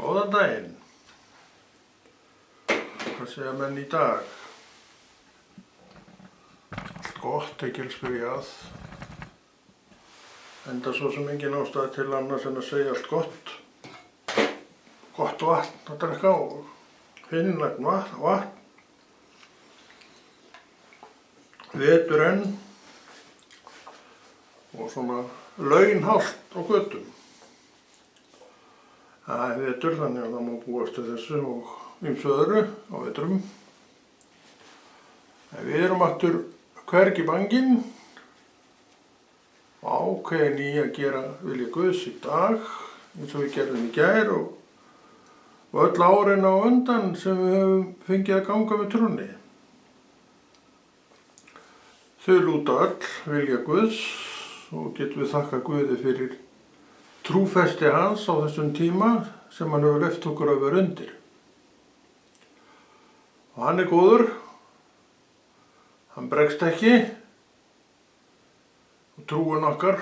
Góðan daginn. Hvað segja menn í dag? Allt gott, ekki spyrjað. Enda svo sem engin ástæða til annars en að segja allt gott. Gott vatn að drekka og finnlegt vatn. Vetur enn og svona launhált á götum. Það er vetur þannig að það má búast við þessu og ýmsu öðru á vetrum. En við erum aftur hvergi banginn og ákveðin í að gera vilja Guðs í dag eins og við gerðum í gær og öll árin á undan sem við höfum fengið að ganga með trúnni. Þau lúta öll vilja Guðs og getum við þakka Guði fyrir trúfesti hans á þessum tíma sem hann hefur leyft okkur að vera undir. Og hann er góður, hann bregst ekki og trúin okkar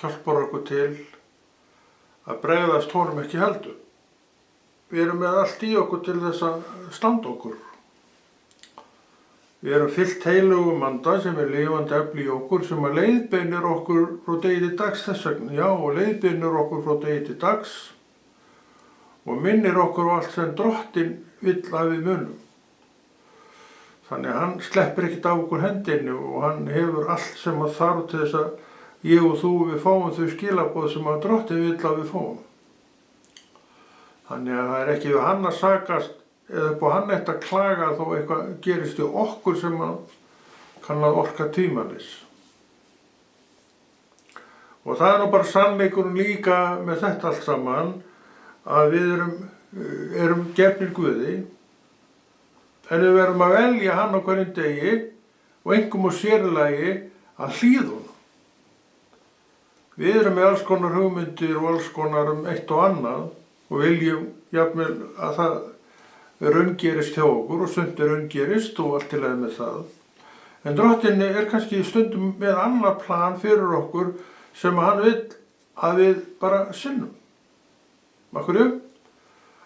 hjálpar okkur til að bregðast honum ekki heldur. Við erum með allt í okkur til þess að standa okkur. Við erum fyllt heilugum anda sem er lifandi efli í okkur sem að leiðbeinir okkur frá degi til dags þess vegna. Já, og leiðbeinir okkur frá degi til dags og minnir okkur á allt sem Drottinn vill að við munum. Þannig að hann sleppir ekkert af okkur hendinni og hann hefur allt sem að þarf til þess að ég og þú við fáum þau skilaboð sem að Drottinn vill að við fáum. Þannig að það er ekki við hann að sakast eða upp á hann eitt að klaga þó eitthvað gerist í okkur sem kann að orka tímalis. Og það er nú bara sannleikurinn líka með þetta allt saman að við erum gefnir Guði en við verðum að velja hann á hverjum degi og einkum og sérlagi að hlýða honum. Við erum með alls konar hugmyndir og alls konar eitt og annað og viljum jafnvel að það raungerist hjá okkur og stundum raungerist og allt til að með það. En Drottinn er kannski stundum með annað plan fyrir okkur sem hann vill að við bara sinnum. Af hverju?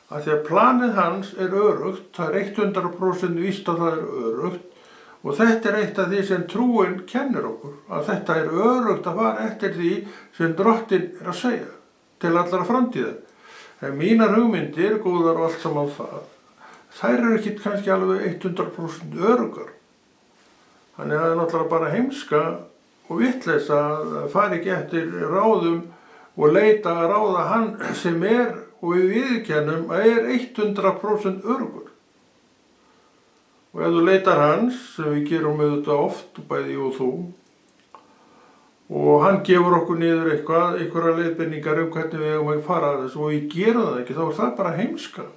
Af því að planið hans er örugt, það er 100% víst að það er örugt og þetta er eitt af því sem trúin kennir okkur, að þetta er örugt að fara eftir því sem Drottinn er að segja til allra framtíðar. En mínar hugmyndir, góðar og allt saman það, þær eru ekki kannski alveg 100% örugar. Þannig að það er náttúrulega bara heimska og vitleysa að fara ekki eftir ráðum og leita að ráða hann sem er og við viðurkennum að er 100% örugur. Og ef þú leitar hans, sem við gerum auðvitað oft, bæði ég og þú, og hann gefur okkur niður einhverja leiðbeiningar hvernig við eigum að fara að þessu og við gerum það ekki, þá er það bara heimska.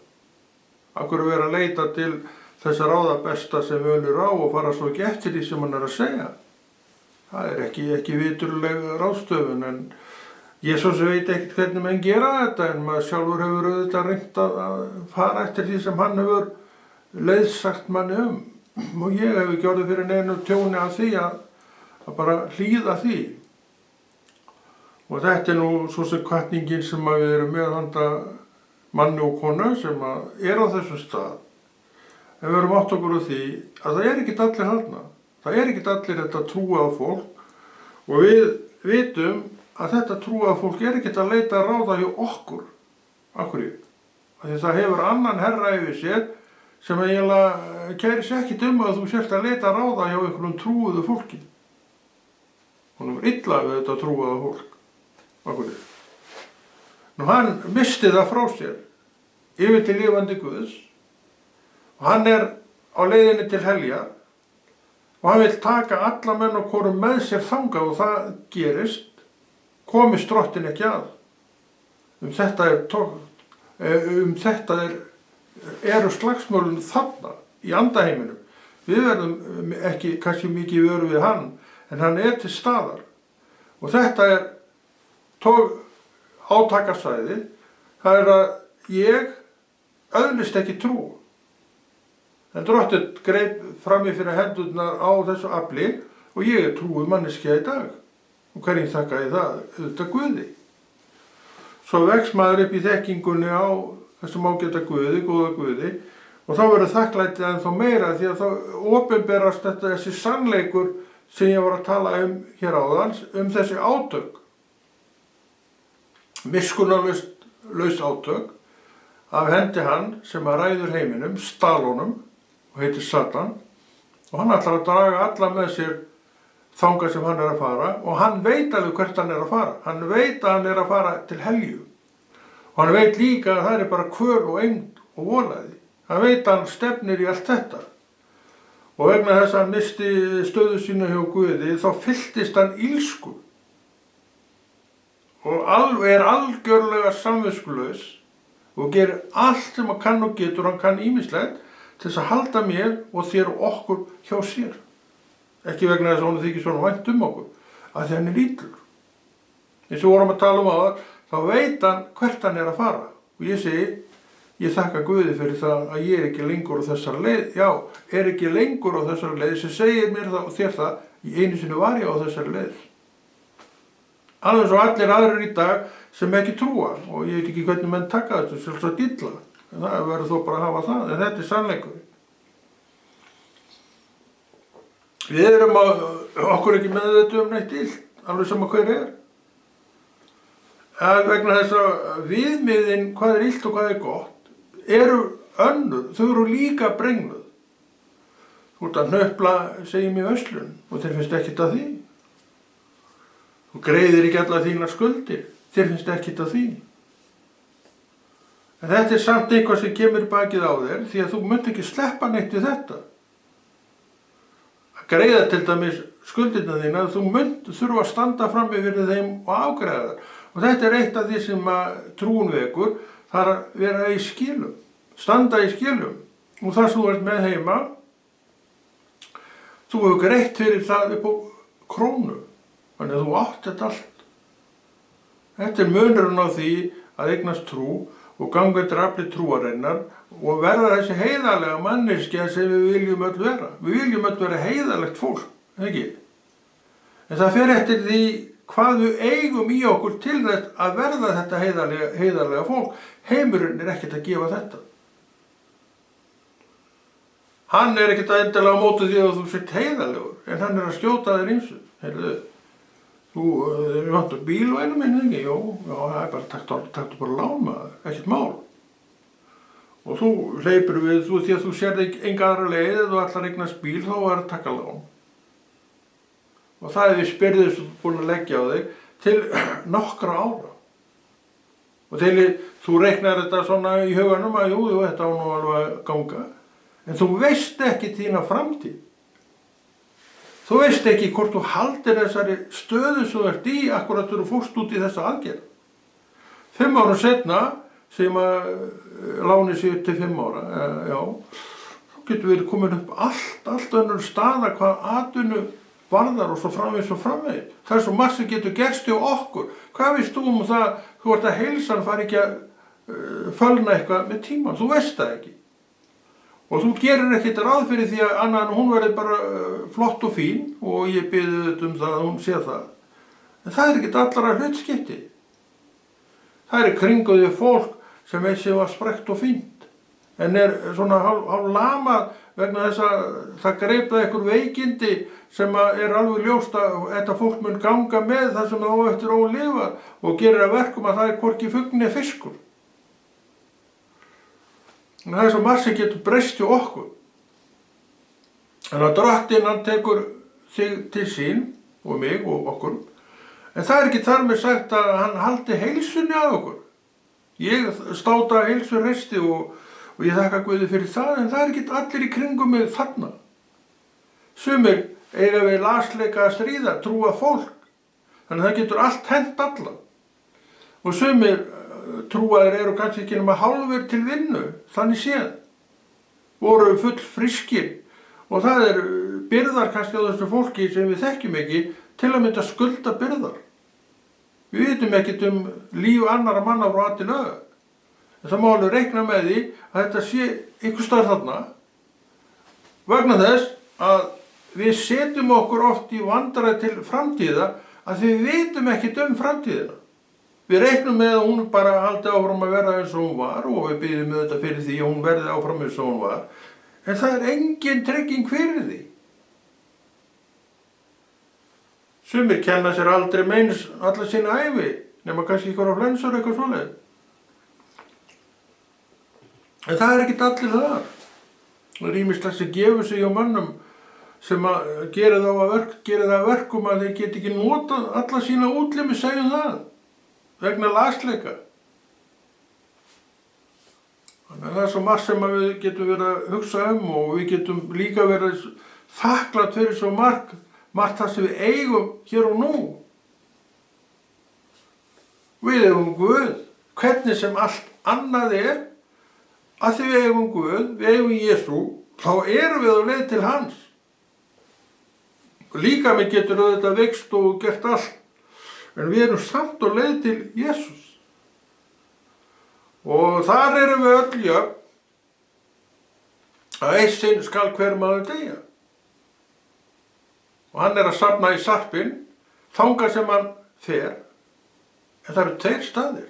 Akkur vera að leita til þess að ráða besta sem við önur á og fara svo ekki eftir því sem hann er að segja. Það er ekki viturleg ráðstöfun en Jesús veit ekkert hvernig menn gera þetta en maður sjálfur hefur auðvitað reynt að fara eftir því sem hann hefur leiðsagt manni og ég hef ekki orðið fyrir neinu tjóni af því að bara hlýða því. Og þetta er nú svo sem hvatningin sem við erum með handa manni og konu sem er á þessum stað. En við erum átt okkur á því að það er ekkert allir þarna. Það er ekkert allir þetta trúað fólk og við vitum að þetta trúað fólk er ekkert að leita að ráða hjá okkur. Af hverju? Af því það hefur annan herra yfir sér sem eiginlega kærir sér ekkert að þú sért að leita að ráða hjá einhverjum trúuðu fólki. Honum er illa við þetta trúaða fólk. Af hverju? Nú hann misti það frá sér yfir til lifandi Guðs og hann er á leiðinni til heljar og hann vill taka alla menn og konur með sér þangað og það gerist, komist Drottinn ekki að. Eru slagsmálin þarna í andaheiminum. Við verðum ekki kannski mikið vöru við hann en hann er til staðar og þetta er átakasvæði, það er að ég öðlist ekki trú. En Drottinn greip fram í fyrir hendurnar á þessu afli og ég er trúið manneskja í dag. Og hverjum þakka ég það? Auðvitað Guði. Svo vex maður upp í þekkingunni á þessum ágæta Guði, góða Guði, og þá verður þakklætið ennþá meira því að þá opinberast þessi sannleikur sem ég var að tala hér áðan, þessi átök, miskunnarlaus átök af hendi hann sem að ræður heiminum, stal honum og heitir Satan, og hann ætlar að draga alla með sér þangað sem hann er að fara, og hann veit alveg hvert hann er að fara. Hann veit að hann er að fara til helju, og hann veit líka að það er bara kvöl og eymd og volæði. Hann veit að hann stefnir í allt þetta, og vegna þess að hann misti stöðu sína hjá Guði þá fylltist hann illsku og er algjörlega samviskulaus og gerir allt sem hann kann og getur. Hann kann ýmislegt til þess að halda mér og þér og okkur hjá sér, ekki vegna þess að honum þykir svona vænt okkur, að því hann er illur. Eins og vorum að tala það, þá veit hann hvert hann er að fara, og ég segi, ég þakka Guði fyrir það að ég er ekki lengur á þessari leið. Já, er ekki lengur á þessari leið sem segir mér það og þér það, í einu sinni var ég á þessari leið. Alveg svo allir aðrir í dag sem ekki trúa, og ég veit ekki hvernig menn taka þetta, sjálfsagt illa, en það verður þó bara að hafa það, en þetta er sannleikur. Við erum okkur ekki með þetta neitt illt, alveg sama hver er. Vegna þess að viðmiðin hvað er illt og hvað er gott eru önnur, þau eru líka brengluð. Þú ert að hnöpla, segjum í öslun, og þér finnst ekkert að því. Þú greiðir ekki allar þínar skuldir, þér finnst ekkert að því. En þetta er samt eitthvað sem kemur í bakið á þér, því að þú munt ekki sleppa neitt við þetta. Að greiða til dæmis skuldirna þína, þú munt þurfa að standa frammi fyrir þeim og afgreiða þær. Og þetta er eitt af því sem að trúin vekur, það er að vera í skilum, standa í skilum. Og það sem þú ert með heima, þú hefur greitt fyrir það upp á krónu, þannig að þú átt þetta allt. Þetta er munurinn á því að eignast trú og ganga eftir afli trúarinnar og verða þessi heiðarlega manneskja sem við viljum öll vera. Við viljum öll vera heiðarlegt fólk, ekki? En það fer eftir því hvað við eigum í okkur til þess að verða þetta heiðarlega fólk. Heimurinn er ekkert að gefa þetta. Hann er ekkert að endilega á móti því að þú sért heiðarlegur, en hann er að skjóta þér ýmsu. Heyrðu, þú vantar bíl og einum minn, ekki? Jó, það er bara taktu bara lán með það, ekkert mál. Og þú hleypur við, því að þú sérð enga aðra leið, eða þú ætlar að eignast bíl, þá er að taka lán. Og það er við spyrðir sem þú er búin að leggja á þig til nokkra ára. Og þú reiknar þetta svona í huganum að jú, þetta á nú alveg að ganga. En þú veist ekki þína framtíð. Þú veist ekki hvort þú haldir þessari stöðu sem þú ert í akkurat þegar þú fórst út í þessa aðgerð. 5 árum seinna, sem að láni sig upp til 5 ára, já, þá getur við komin upp allt önnur staða hvað atvinnu varðar og svo framvegis og framvegis. Það er svo margt sem getur gerst hjá okkur. Hvað veist þú það, þú ert að heilsan fari ekki að fölna eitthvað með tímann, þú veist það ekki. Og þú gerir ekkert ráð fyrir því að annað en hún verði bara flott og fín og ég biði þetta það að hún sé það. En það er ekkert allara hlutskipti. Það er kringuð fólk sem veit sig var sprekt og fínt, en er svona hálf lamað vegna þess að það greipða einhver veikindi sem er alveg ljóst að þetta fólk mun ganga með það sem það á eftir ólifa og gerir að verkum að það er hvorki fugl né fiskur. En það er svo margt sem getur breyst hjá okkur. En að Drottinn hann tekur þig til sín og mig og okkur. En það er ekki þar með sagt að hann haldi heilsunni að okkur. Ég státa heilsurreisti og ég þakka Guði fyrir það, en það er ekki allir í kringum mig þarna. Sumir eiga við lasleika að stríða, trúa fólk. Þannig að það getur allt hent alla. Og sumir trúaðir eru kannski ekki nema hálfur til vinnu, þannig séð. Voru full frískir og það er byrðar kannski á þessu fólki sem við þekkjum ekki til að mynda skulda byrðar. Við vitum ekkert líf annarra manna frá A til Ö. En það má alveg reikna með því að þetta sé einhvers staðar þarna vegna þess að við setjum okkur oft í vandræði til framtíða að við vitum ekkert framtíðina. Við reiknum með að hún bara haldi áfram að vera eins og hún var og við biðjum auðvitað fyrir því að hún verði áfram eins og hún var. En það er engin trygging fyrir því. Sumir kenna sér aldrei meins alla sína ævi, nema kannski ykkur á flensur eitthvað svoleið. En það er ekkert allir þar. Það er ýmislegt sem gefur sig á mönnum sem að gera það að verkum að þeir geti ekki notað alla sína útlimi, segjum það, vegna lasleika. Þannig að það er svo margt sem við getum verið að hugsa og við getum líka verið þakklátt fyrir svo margt það sem við eigum hér og nú. Við eigum Guð, hvernig sem allt annað að því við eigum Guð, við eigum Jesú, þá erum við á leið til hans. Líka mig getur auðvitað veikst og gert allt, en við erum samt á leið til Jesús. Og þar erum við öll jöfn, að eitt sinn skal hver maður deyja. Og hann að safna í sarpinn, þangað sem hann fer, en það eru 2 staðir.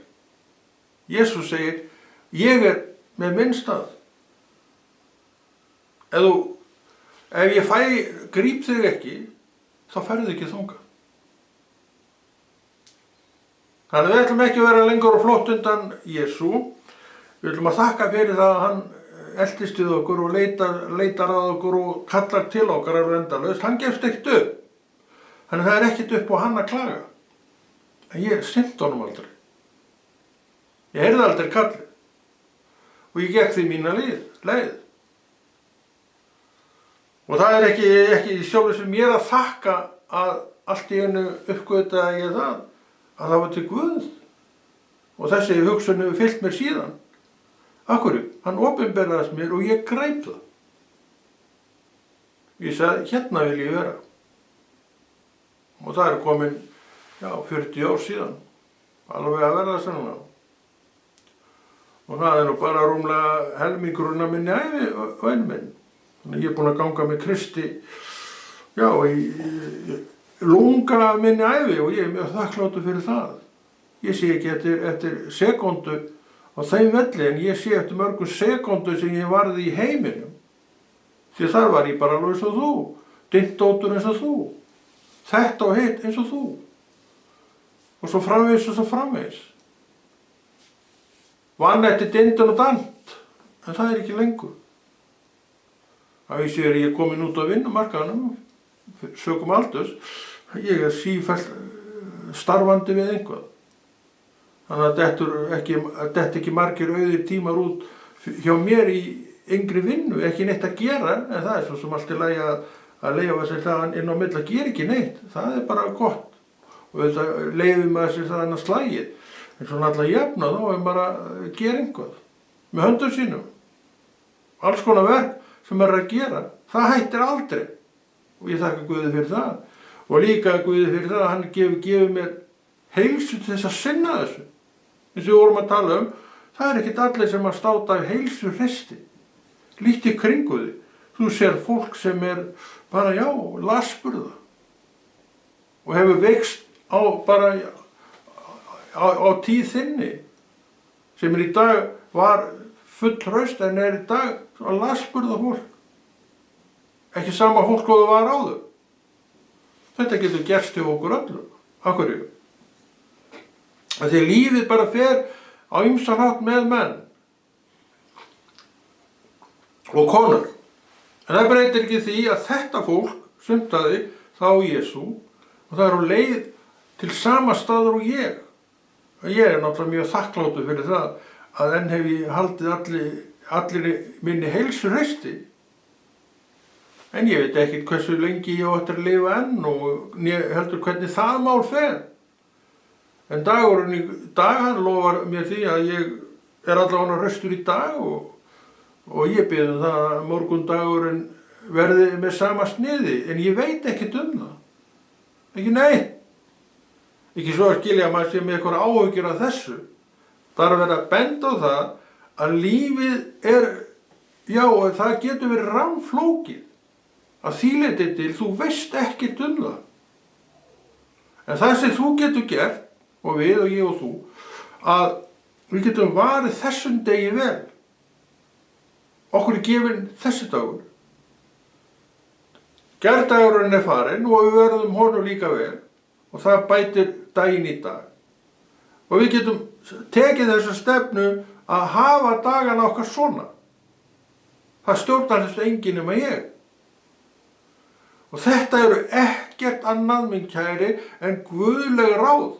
Jesús segir, ég er með minn stað. Ef ég gríp þig ekki, þá ferðu ekki þangað. Þannig við ætlum ekki að vera lengur og flott undan Jesú. Við ætlum að þakka fyrir það að hann eltist við okkur og leitar að okkur og kallar til okkar alveg endalaust. Hann gefst ekkert upp. Þannig það er ekkert upp á hann að klaga. En ég sinnti honum aldrei. Ég heyrði aldrei kallið. Og ég gekk því mína leið. Og það er ekki sjálfur sem ég að þakka að allt í einu uppgötaði ég það að það var til Guð. Og þessi hugsun hefur fylgt mér síðan. Af hverju? Hann opinberaðist mér og ég greip það. Ég sagði, hérna vil ég vera. Og það er komin, 40 ár síðan. Alveg að verða svona. Og það er nú bara rúmlega helmingurinn af minni ævi og minn. Þannig ég er búinn að ganga með Kristi, í lunga minni ævi og ég er mjög þakkláttur fyrir það. Ég sé ekki eftir sekúndu á þeim velli, en ég sé eftir mörgum sekúndu sem ég varði í heiminum. Því þar var ég bara alveg eins og þú, dyntóttur eins og þú, þetta og hitt eins og þú. Og svo framvegis. Vann eftir dyndun og dant, en það er ekki lengur. Að vísu er ég komin út á vinnumarkaðnum, sökum aldurs, ég er sífellt starfandi við einhvað. Þannig að detta ekki margir auðir tímar út hjá mér í yngri vinnu, ekki neitt að gera, en það er svo sem allt í lagi að leyfa sér það inn á milli að gera ekki neitt, það er bara gott. Og þetta leyfir maður sér það annars slagið. En svona alltaf jafna þá er maður að gera einhvað, með höndum sínum. Alls konar verk sem maður er að gera, það hættir aldrei. Og ég þakka Guði fyrir það. Og líka Guði fyrir það að hann gefur mér heilsu til þess að sinna þessu. Eins og við vorum að tala það er ekkert allir sem að státa af heilsu hresti. Líttu í kringu þig. Þú sér fólk sem er bara, lasburða. Og hefur veikst á tíð þinni. Sem í dag var full hraust en í dag lasburða fólk. Ekki sama fólk og það var áður. Þetta getur gerst hjá okkur öllum. Af hverju? Því lífið bara fer á ýmsan hátt með menn og konur. En það breytir ekki því að þetta fólk sumtaði þá Jesú og það er á leið til sama staður og ég. Og ég er náttúrulega mjög þakkláttur fyrir það að enn hef ég haldið allir minni heilsu hreysti. En ég veit ekkert hversu lengi ég á eftir að lifa enn og heldur hvernig það mál fer. En dagurinn í dag hann lofar mér því að ég er allavega hraustur í dag og ég bið það að morgundagurinn verði með sama sniði, en ég veit ekkert það. Ekki neitt. Ekki svo að skilja að maður sé með eitthvað áhyggjur af þessu. Það er að vera að benda á það að lífið er, það getur verið rammflókið. Að því leyti til þú veist ekkert það. En það sem þú getur gert, og við og ég og þú, að við getum varið þessum degi vel. Okkur er gefinn þessi dagur. Gærdagurinn er farinn og við verðum honum líka vel og það bætir daginn í dag. Og við getum tekið þessa stefnu að hafa dagana okkar svona. Það stjórnar þessu enginn nema ég. Og þetta eru ekkert annað, minn kæri, en guðleg ráð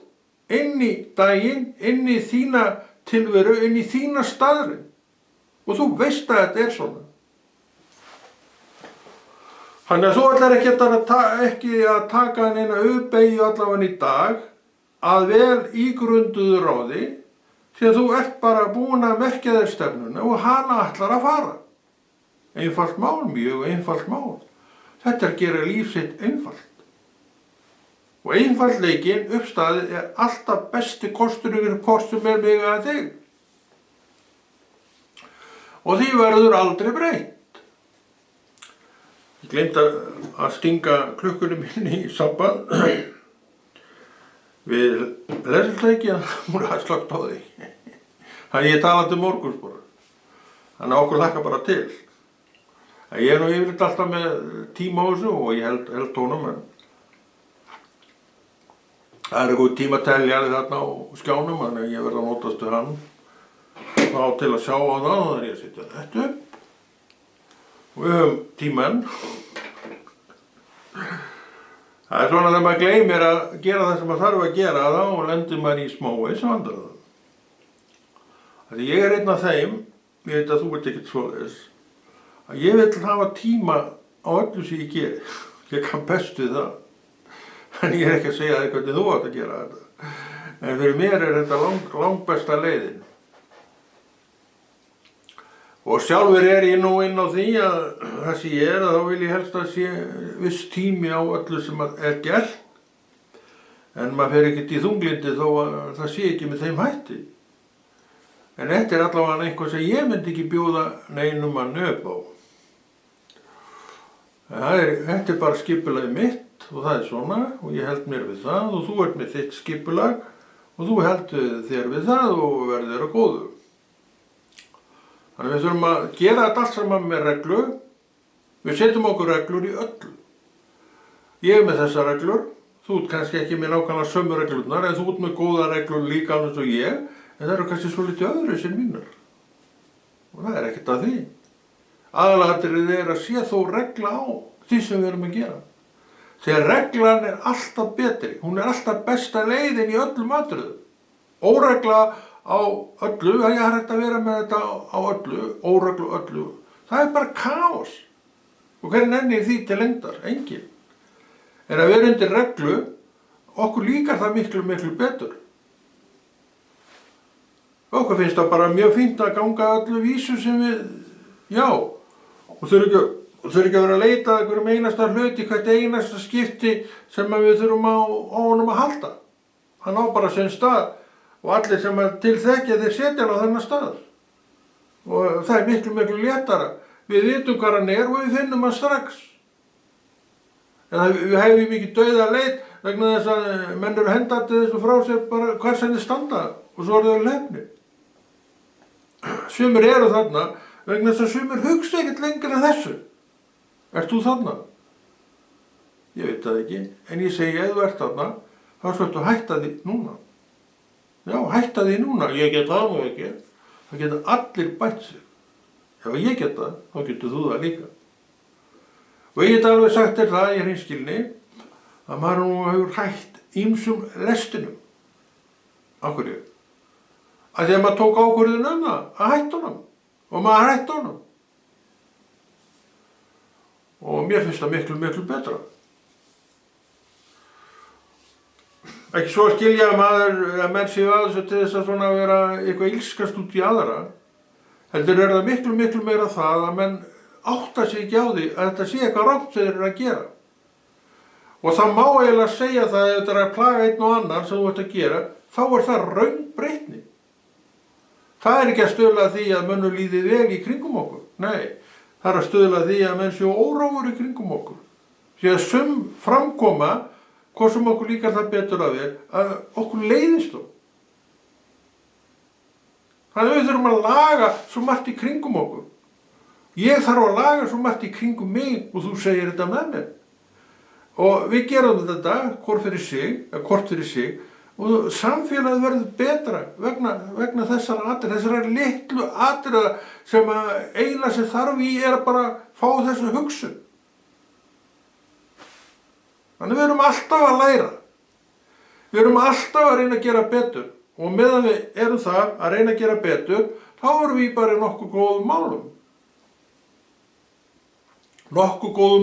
inn í daginn, inn í þína tilveru, inn í þína staðurinn. Og þú veist að þetta er svona. Þannig að þú ætlar ekki að taka neina uppbeygju allavega í dag að vel ígrunduðu ráði, því að þú ert bara búin að merkja þér stefnuna og hana ætlar að fara. Einfalt mál, mjög einfalt mál. Þetta er að gera líf sitt einfalt. Og einfaldleikinn uppstaðið er alltaf besti kosturinn hvort sem er mig að þig. Og því verður aldrei breytt. Ég gleymdi að stinga klukkunni minni í samband við leðurleiki, hún er slökkt á því. Þannig ég talaði morgunsbora. Þannig að okkur hlakka bara til. Ég er nú yfirleitt alltaf með tíma á þessu og ég held honum, en það er eitthvað tímateljari þarna á skjánum, þannig að ég verð að notast við hann þá til að sjá á það, og þannig að ég setja þetta upp. Og við höfum tímann. Það er svona þegar maður gleymir að gera það sem maður þarf að gera, þá lendir maður í smávegis vandræðum. Því ég er einn af þeim, ég veit að þú ert ekkert svoleiðis, að ég vil hafa tíma á öllu sem ég geri. Ég kann best við það. En ég er ekki að segja þér hvernig þú átt að gera þetta. En fyrir mér er þetta langbesta leiðin. Og sjálfur er ég nú inn á því að það sem ég er, að þá vil ég helst að sé viss tími á öllu sem er gert. En maður fer ekkert í þunglindi þó að það sé ekki með þeim hætti. En þetta er allavega eitthvað sem ég myndi ekki bjóða neinum að nöp á. Þetta er bara skipulagið mitt og það er svona og ég held mér við það og þú ert með þitt skipulag og þú heldur þér við það og verður þér að góðu. Þannig við þurfum að gera þetta allt saman með reglu. Við setjum okkur reglur í öllu. Ég er með þessar reglur, þú ert kannski ekki með nákvæmlega sömu reglurnar, en þú ert með góða reglur líka eins og ég, en það eru kannski svolítið öðru sem mínar. Og það er ekkert að því. Aðalatriðið er að sé þó regla á því sem við erum að gera. Þegar reglan er alltaf betri, hún er alltaf besta leiðin í öllum atriðum. Óregla á öllu, það er hægt að vera með þetta á öllu, óreglu öllu. Það er bara kaos. Og hver nennir því til lengdar? Enginn. En að vera undir reglu, okkur líkar það miklu, miklu betur. Okkur finnst það bara mjög fínt að ganga öllu vísu sem við, já, og þurfi ekki að vera að leita að einhverjum einasta hluti, hvert einasta skipti sem við þurfum á honum að halda. Hann á bara sinn stað. Og allir sem til þekkja þeir setja hann á þennan stað. Og það er miklu, miklu léttara. Við vitum hvað hann er og við finnum hann strax. En við hefum mikið dauða leit vegna þess að menn eru hendandi þessu frá sér bara hvar sem þeir standa og svo eru þeir lefni. Sumir eru þarna vegna þess að sumir hugsa ekkert lengur en þessu. Ert þú þarna? Ég veit það ekki, en ég segi ef þú ert þarna, þá svolítið að hætta því núna. Já, hætta því núna, ég get það nú ekki. Það geta allir bætt sig. Ef ég get það, þá getur þú það líka. Og ég get alveg sagt þér það í hreinskilni að maður nú hefur hætt ýmsum lestinum. Af hverju? Að því að maður tók ákvörðun það, að hætta honum. Og maður hætti honum. Og mér finnst það miklu, miklu betra. Ekki svo skilja að menn séu að þessu til þess að svona vera eitthvað ilskast út í aðra. Heldur er það miklu, miklu meira það að menn átta sig ekki á því að þetta sé eitthvað rangt sem þeir eru að gera. Og það má eiginlega segja það ef þetta er að plaga einn og annan sem þú ert að gera, þá er það raunbreytni. Það er ekki að stuðla að því að mönnum líði vel í kringum okkur. Nei, það er að stuðla að því að menn séu órógur í kringum okkur. Því að sum framkoma, hvort sem okkur líkar það betur af þér, að okkur leiðist þú. Þannig við þurfum að laga svo margt í kringum okkur. Ég þarf að laga svo margt í kringum mig og þú segir þetta með mér. Og við gerum þetta hvort fyrir sig og samfélagið verður betra vegna þessara atriða, þessara litlu atriða sem að eina sem þarf í er að bara fá þessu hugsun. Þannig við erum alltaf að læra. Við erum alltaf að reyna að gera betur og meðan við erum það að reyna að gera betur, þá erum við bara í nokkuð góðum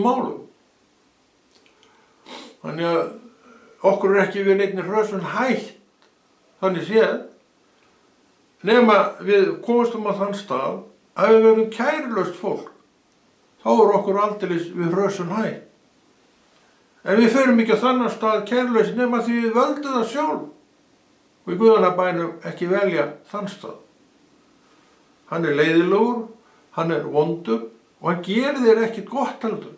málum. Þannig að okkur ekki við neinni hrösun hætt, þannig séð, nema við komumstum á þann stað að við verðum kærulaust fólk, þá okkur aldeilis við hrösun hætt. En við förum ekki á þannan stað kærulaust nema því við völdum það sjálf og í Guðanna bænum ekki velja þann stað. Hann leiðilegur, hann vondur og hann gerir þér ekkert gott heldur.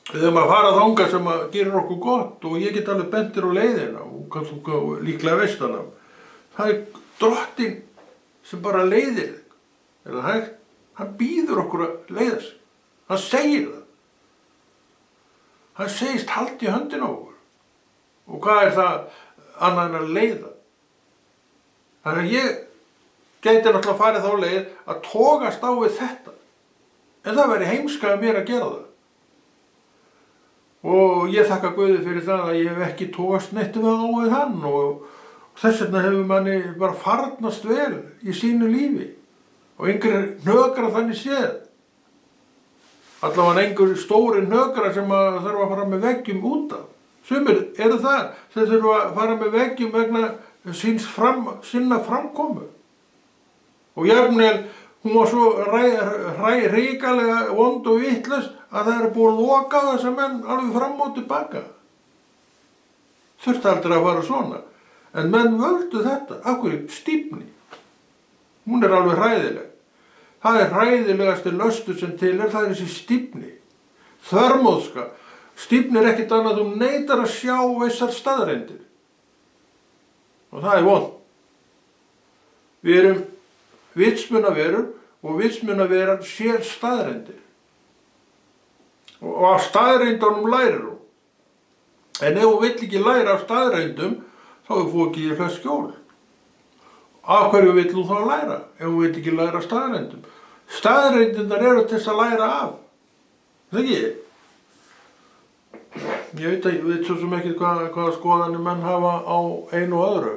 Við höfum að fara þangað sem að gerir okkur gott og ég get alveg bentir á leiðina og líklega veist hana. Það Drottinn sem bara leiðir þig. Er það hægt? Hann býður okkur að leiða sig. Hann segir það. Hann segist halda í höndina á okkur. Og hvað það annað en að leiða? Þannig að ég gæti náttúrulega farið þá leið að togast á við þetta. En það væri heimskaði mér að gera það. Og ég þakka Guði fyrir það að ég hef ekki togast neitt við á við hann og þess vegna hefur manni bara farnast vel í sínu lífi og einhverjir hnökrar þannig séð. Allavega einhverjir stóri hnökrar sem þarf að fara með veggjum út af. Sumir eru það sem þurfa að fara með veggjum vegna sinna framkomu. Og jafnvel hún var svo hrikalega vond og vitlaus að það búið að loka þessa menn alveg fram og tilbaka. Þurfti aldrei að fara svona. En menn völdu þetta. Af hverju? Stífni. Hún alveg hræðileg. Það hræðilegasti löstu sem til það þessi stífni. Þvermóðska. Stífni ekkert annað, þú neitar að sjá vissar staðreyndir. Og það vond. Við erum vitsmunaverur og vitsmunaveran sér staðreyndir. Og af staðreyndunum lærir hún. En ef hún vill ekki læra af staðreyndum, þá þú ekki í flest skjól. Af hverju vill hún þá læra, ef hún vill ekki læra af staðreyndum? Staðreyndirnar eru til þess að læra af. Það ekki? Ég veit svo sem ekki hvaða skoðanir menn hafa á einu og öðru.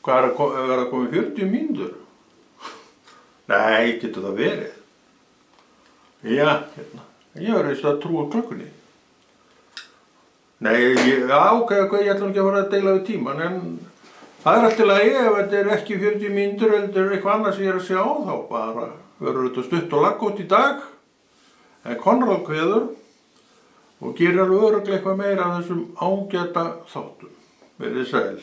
Hvað að koma 40 mínútur? Nei, getur það verið. Já, hérna. Ég verður að trúa klukkunni. Nei, ég ætla ekki að fara að deila við tíman, en það alltaf lagi ef þetta ekki 40 mínútur heldur eitthvað annað sem ég að sjá, þá bara verður þetta stutt og laggótt í dag. En Konráð kveður og gerir alveg örugglega eitthvað meira af þessum ágæta þáttum. Verið sæl.